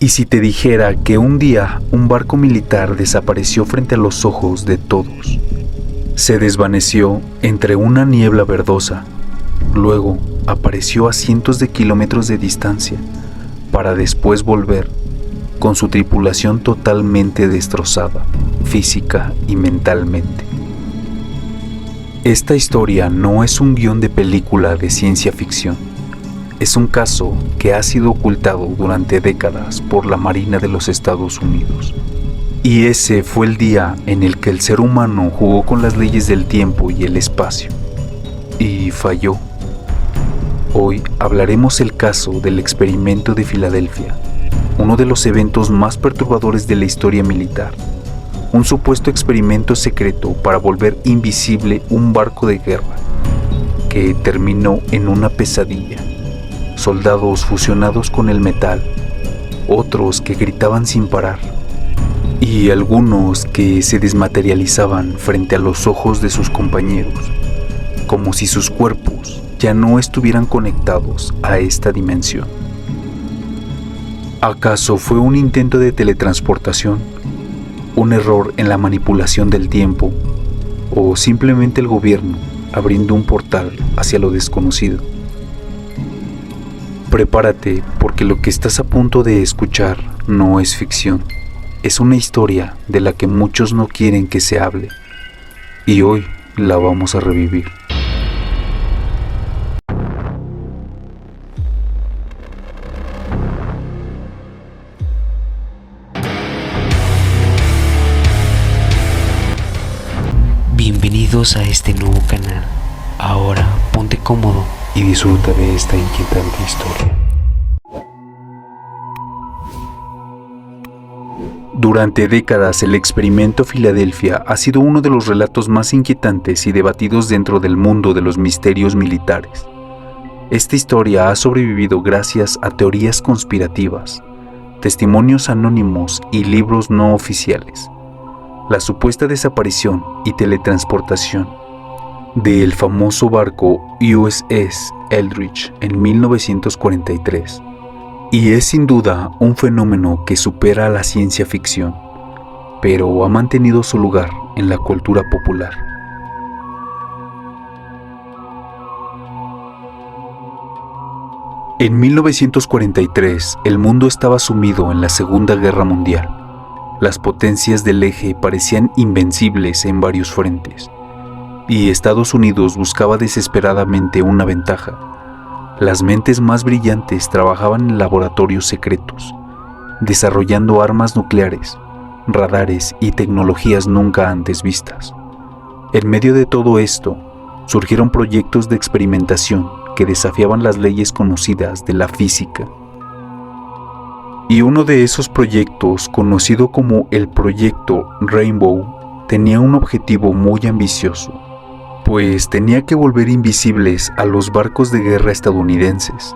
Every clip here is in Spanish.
¿Y si te dijera que un día un barco militar desapareció frente a los ojos de todos? Se desvaneció entre una niebla verdosa, luego apareció a cientos de kilómetros de distancia, para después volver, con su tripulación totalmente destrozada, física y mentalmente. Esta historia no es un guión de película de ciencia ficción. Es un caso que ha sido ocultado durante décadas por la Marina de los Estados Unidos. Y ese fue el día en el que el ser humano jugó con las leyes del tiempo y el espacio. Y falló. Hoy hablaremos del caso del experimento de Filadelfia, uno de los eventos más perturbadores de la historia militar. Un supuesto experimento secreto para volver invisible un barco de guerra, que terminó en una pesadilla. Soldados fusionados con el metal, otros que gritaban sin parar, y algunos que se desmaterializaban frente a los ojos de sus compañeros, como si sus cuerpos ya no estuvieran conectados a esta dimensión. ¿Acaso fue un intento de teletransportación? ¿Un error en la manipulación del tiempo? ¿O simplemente el gobierno abriendo un portal hacia lo desconocido? Prepárate, porque lo que estás a punto de escuchar no es ficción. Es una historia de la que muchos no quieren que se hable. Y hoy la vamos a revivir. Bienvenidos a este nuevo canal. Ahora ponte cómodo Y disfruta de esta inquietante historia. Durante décadas, el experimento Filadelfia ha sido uno de los relatos más inquietantes y debatidos dentro del mundo de los misterios militares. Esta historia ha sobrevivido gracias a teorías conspirativas, testimonios anónimos y libros no oficiales. La supuesta desaparición y teletransportación del famoso barco USS Eldridge en 1943, y es sin duda un fenómeno que supera a la ciencia ficción, pero ha mantenido su lugar en la cultura popular. En 1943, el mundo estaba sumido en la Segunda Guerra Mundial. Las potencias del eje parecían invencibles en varios frentes, y Estados Unidos buscaba desesperadamente una ventaja. Las mentes más brillantes trabajaban en laboratorios secretos, desarrollando armas nucleares, radares y tecnologías nunca antes vistas. En medio de todo esto, surgieron proyectos de experimentación que desafiaban las leyes conocidas de la física. Y uno de esos proyectos, conocido como el Proyecto Rainbow, tenía un objetivo muy ambicioso, pues tenía que volver invisibles a los barcos de guerra estadounidenses.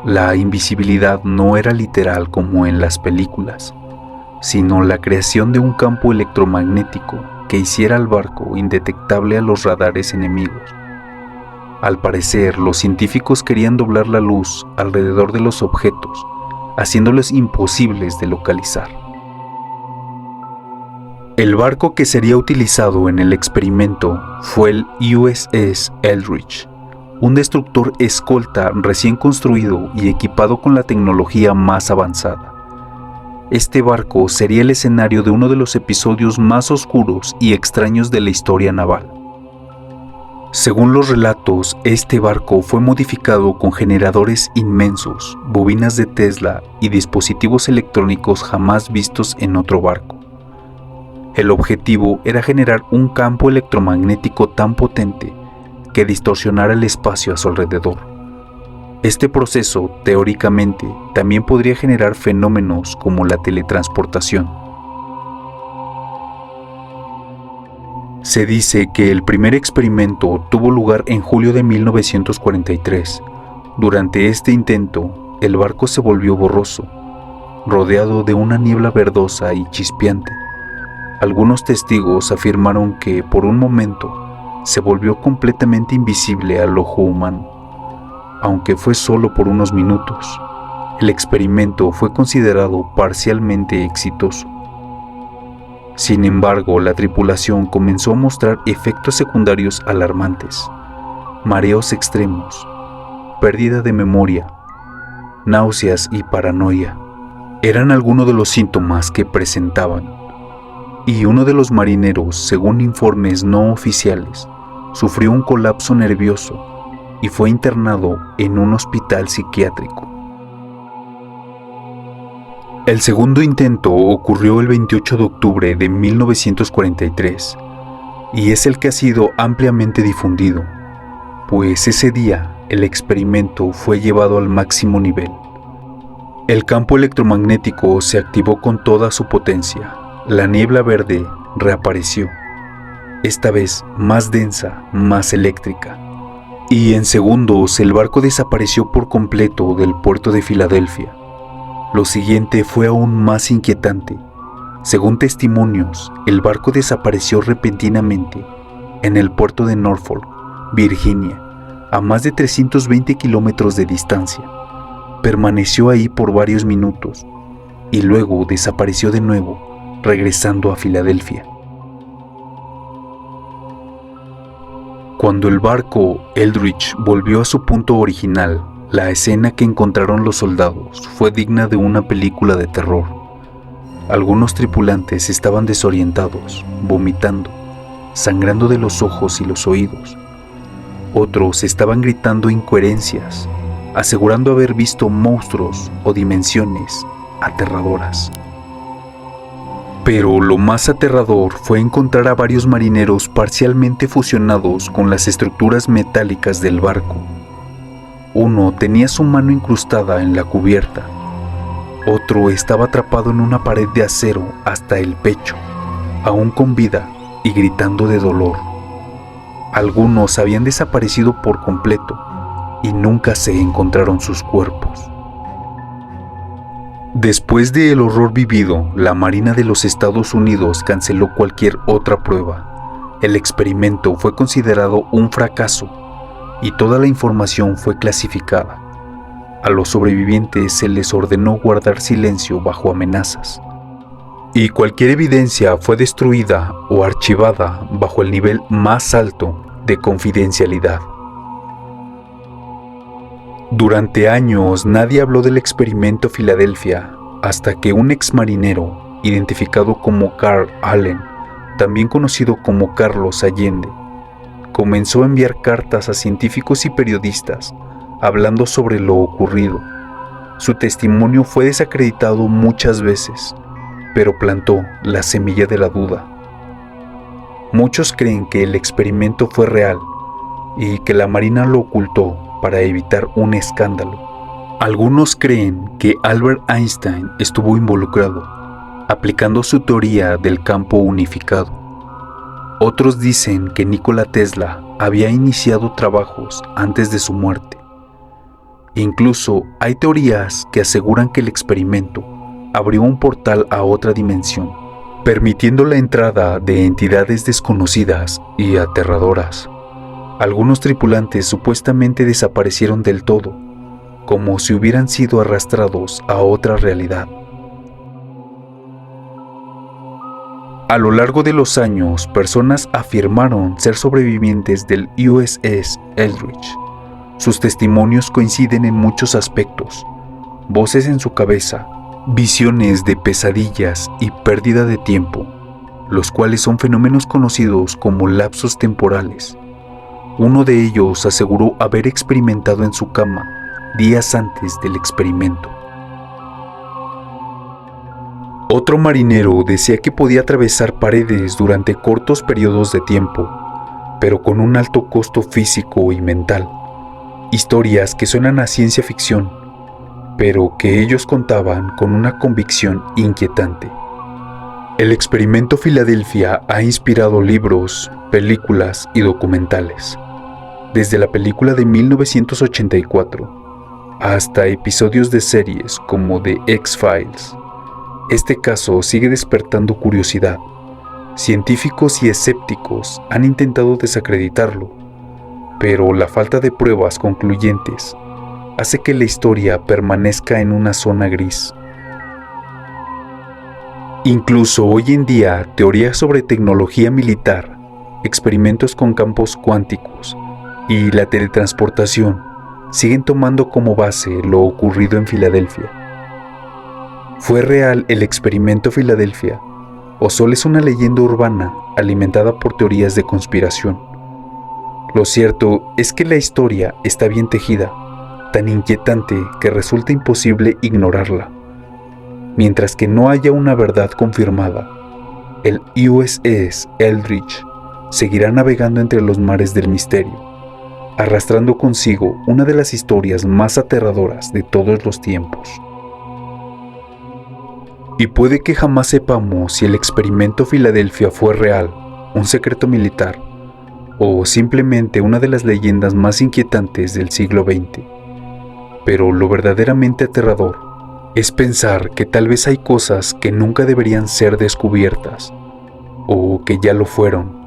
La invisibilidad no era literal como en las películas, sino la creación de un campo electromagnético que hiciera al barco indetectable a los radares enemigos. Al parecer, los científicos querían doblar la luz alrededor de los objetos, haciéndolos imposibles de localizar. El barco que sería utilizado en el experimento fue el USS Eldridge, un destructor escolta recién construido y equipado con la tecnología más avanzada. Este barco sería el escenario de uno de los episodios más oscuros y extraños de la historia naval. Según los relatos, este barco fue modificado con generadores inmensos, bobinas de Tesla y dispositivos electrónicos jamás vistos en otro barco. El objetivo era generar un campo electromagnético tan potente que distorsionara el espacio a su alrededor. Este proceso, teóricamente, también podría generar fenómenos como la teletransportación. Se dice que el primer experimento tuvo lugar en julio de 1943. Durante este intento, el barco se volvió borroso, rodeado de una niebla verdosa y chispeante. Algunos testigos afirmaron que, por un momento, se volvió completamente invisible al ojo humano, aunque fue solo por unos minutos. el experimento fue considerado parcialmente exitoso. Sin embargo, la tripulación comenzó a mostrar efectos secundarios alarmantes: mareos extremos, pérdida de memoria, náuseas y paranoia. Eran algunos de los síntomas que presentaban, y uno de los marineros, según informes no oficiales, sufrió un colapso nervioso y fue internado en un hospital psiquiátrico. El segundo intento ocurrió el 28 de octubre de 1943 y es el que ha sido ampliamente difundido, pues ese día el experimento fue llevado al máximo nivel. El campo electromagnético se activó con toda su potencia. La niebla verde reapareció, esta vez más densa, más eléctrica, y en segundos el barco desapareció por completo del puerto de Filadelfia. Lo siguiente fue aún más inquietante. Según testimonios, el barco desapareció repentinamente en el puerto de Norfolk, Virginia, a más de 320 kilómetros de distancia. Permaneció ahí por varios minutos y luego desapareció de nuevo, regresando a Filadelfia. Cuando el barco Eldridge volvió a su punto original, la escena que encontraron los soldados fue digna de una película de terror. Algunos tripulantes estaban desorientados, vomitando, sangrando de los ojos y los oídos. Otros estaban gritando incoherencias, asegurando haber visto monstruos o dimensiones aterradoras. Pero lo más aterrador fue encontrar a varios marineros parcialmente fusionados con las estructuras metálicas del barco. Uno tenía su mano incrustada en la cubierta. Otro estaba atrapado en una pared de acero hasta el pecho, aún con vida y gritando de dolor. Algunos habían desaparecido por completo y nunca se encontraron sus cuerpos. Después del horror vivido, la Marina de los Estados Unidos canceló cualquier otra prueba. El experimento fue considerado un fracaso y toda la información fue clasificada. A los sobrevivientes se les ordenó guardar silencio bajo amenazas, y cualquier evidencia fue destruida o archivada bajo el nivel más alto de confidencialidad. Durante años nadie habló del experimento Filadelfia hasta que un exmarinero, identificado como Carl Allen, también conocido como Carlos Allende, comenzó a enviar cartas a científicos y periodistas hablando sobre lo ocurrido. Su testimonio fue desacreditado muchas veces, pero plantó la semilla de la duda. Muchos creen que el experimento fue real y que la Marina lo ocultó para evitar un escándalo. Algunos creen que Albert Einstein estuvo involucrado, aplicando su teoría del campo unificado. Otros dicen que Nikola Tesla había iniciado trabajos antes de su muerte. Incluso hay teorías que aseguran que el experimento abrió un portal a otra dimensión, permitiendo la entrada de entidades desconocidas y aterradoras. Algunos tripulantes supuestamente desaparecieron del todo, como si hubieran sido arrastrados a otra realidad. A lo largo de los años, personas afirmaron ser sobrevivientes del USS Eldridge. Sus testimonios coinciden en muchos aspectos: voces en su cabeza, visiones de pesadillas y pérdida de tiempo, los cuales son fenómenos conocidos como lapsos temporales. Uno de ellos aseguró haber experimentado en su cama días antes del experimento. Otro marinero decía que podía atravesar paredes durante cortos periodos de tiempo, pero con un alto costo físico y mental. Historias que suenan a ciencia ficción, pero que ellos contaban con una convicción inquietante. El experimento Filadelfia ha inspirado libros, películas y documentales. Desde la película de 1984 hasta episodios de series como The X-Files. Este caso sigue despertando curiosidad. Científicos y escépticos han intentado desacreditarlo, pero la falta de pruebas concluyentes hace que la historia permanezca en una zona gris. Incluso hoy en día, teorías sobre tecnología militar, experimentos con campos cuánticos y la teletransportación siguen tomando como base lo ocurrido en Filadelfia. ¿Fue real el experimento Filadelfia o solo es una leyenda urbana alimentada por teorías de conspiración? Lo cierto es que la historia está bien tejida, tan inquietante que resulta imposible ignorarla. Mientras que no haya una verdad confirmada, el USS Eldridge seguirá navegando entre los mares del misterio, arrastrando consigo una de las historias más aterradoras de todos los tiempos. Y puede que jamás sepamos si el experimento Filadelfia fue real, un secreto militar, o simplemente una de las leyendas más inquietantes del siglo XX. Pero lo verdaderamente aterrador es pensar que tal vez hay cosas que nunca deberían ser descubiertas, o que ya lo fueron,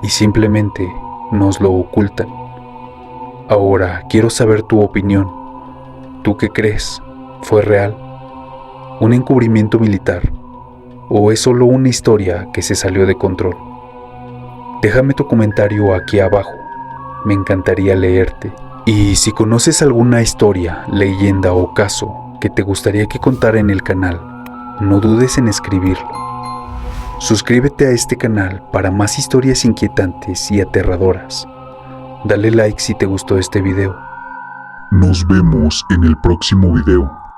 y simplemente nos lo ocultan. Ahora quiero saber tu opinión. ¿Tú qué crees? ¿Fue real? ¿Un encubrimiento militar? ¿O es solo una historia que se salió de control? Déjame tu comentario aquí abajo. Me encantaría leerte. Y si conoces alguna historia, leyenda o caso que te gustaría que contara en el canal, no dudes en escribirlo. Suscríbete a este canal para más historias inquietantes y aterradoras. Dale like si te gustó este video. Nos vemos en el próximo video.